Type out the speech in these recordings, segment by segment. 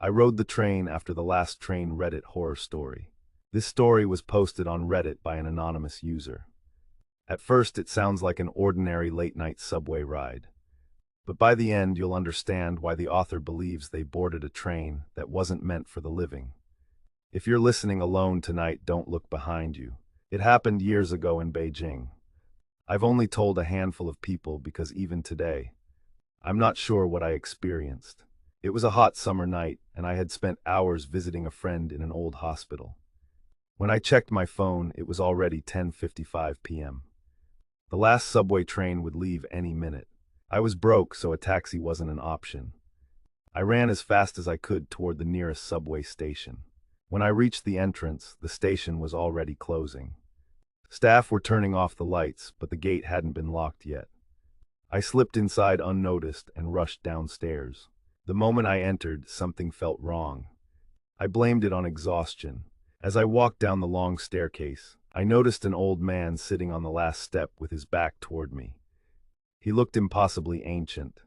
I rode the train after the last train Reddit horror story. This story was posted on Reddit by an anonymous user. At first, it sounds like an ordinary late-night subway ride. But by the end, you'll understand why the author believes they boarded a train that wasn't meant for the living. If you're listening alone tonight, don't look behind you. It happened years ago in Beijing. I've only told a handful of people because even today, I'm not sure what I experienced. It was a hot summer night, and I had spent hours visiting a friend in an old hospital. When I checked my phone, it was already 10:55 p.m. The last subway train would leave any minute. I was broke, so a taxi wasn't an option. I ran as fast as I could toward the nearest subway station. When I reached the entrance, the station was already closing. Staff were turning off the lights, but the gate hadn't been locked yet. I slipped inside unnoticed and rushed downstairs. The moment I entered, something felt wrong. I blamed it on exhaustion. As I walked down the long staircase, I noticed an old man sitting on the last step with his back toward me. He looked impossibly ancient.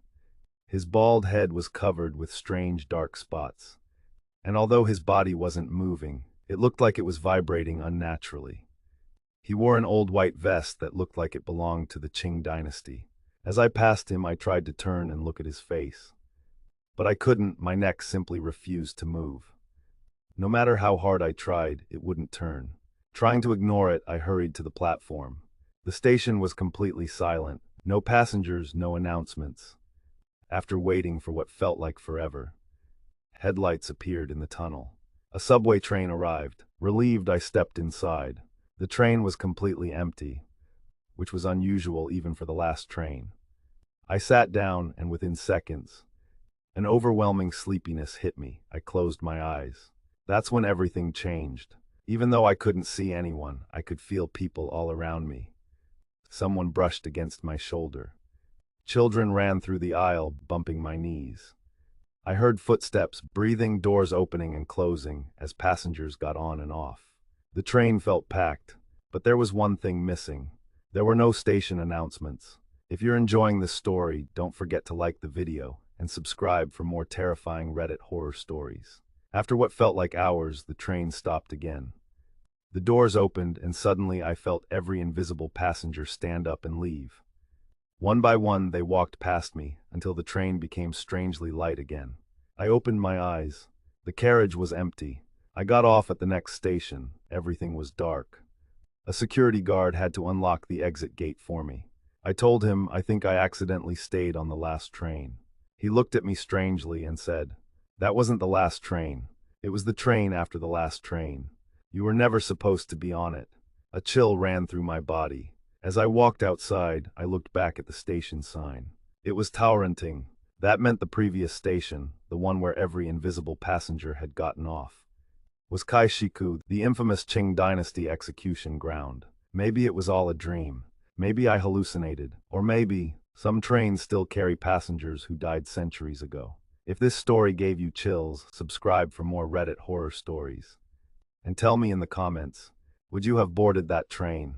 His bald head was covered with strange dark spots, and although his body wasn't moving, it looked like it was vibrating unnaturally. He wore an old white vest that looked like it belonged to the Qing dynasty. As I passed him, I tried to turn and look at his face. But I couldn't, my neck simply refused to move. No matter how hard I tried, it wouldn't turn. Trying to ignore it, I hurried to the platform. The station was completely silent. No passengers, no announcements. After waiting for what felt like forever, headlights appeared in the tunnel. A subway train arrived. Relieved, I stepped inside. The train was completely empty, which was unusual even for the last train. I sat down, and within seconds, an overwhelming sleepiness hit me. I closed my eyes. That's when everything changed. Even though I couldn't see anyone, I could feel people all around me. Someone brushed against my shoulder. Children ran through the aisle, bumping my knees. I heard footsteps, breathing, doors opening and closing as passengers got on and off. The train felt packed, but there was one thing missing. There were no station announcements. If you're enjoying this story, don't forget to like the video and subscribe for more terrifying Reddit horror stories. After what felt like hours, the train stopped again. The doors opened, and suddenly I felt every invisible passenger stand up and leave. One by one, they walked past me until the train became strangely light again. I opened my eyes. The carriage was empty. I got off at the next station. Everything was dark. A security guard had to unlock the exit gate for me. I told him I think I accidentally stayed on the last train. He looked at me strangely and said, "That wasn't the last train. It was the train after the last train. You were never supposed to be on it." A chill ran through my body. As I walked outside, I looked back at the station sign. It was Taorenting. That meant the previous station, the one where every invisible passenger had gotten off, was Kaishiku, the infamous Qing dynasty execution ground. Maybe it was all a dream. Maybe I hallucinated. Or maybe some trains still carry passengers who died centuries ago. If this story gave you chills, subscribe for more Reddit horror stories. And tell me in the comments, would you have boarded that train?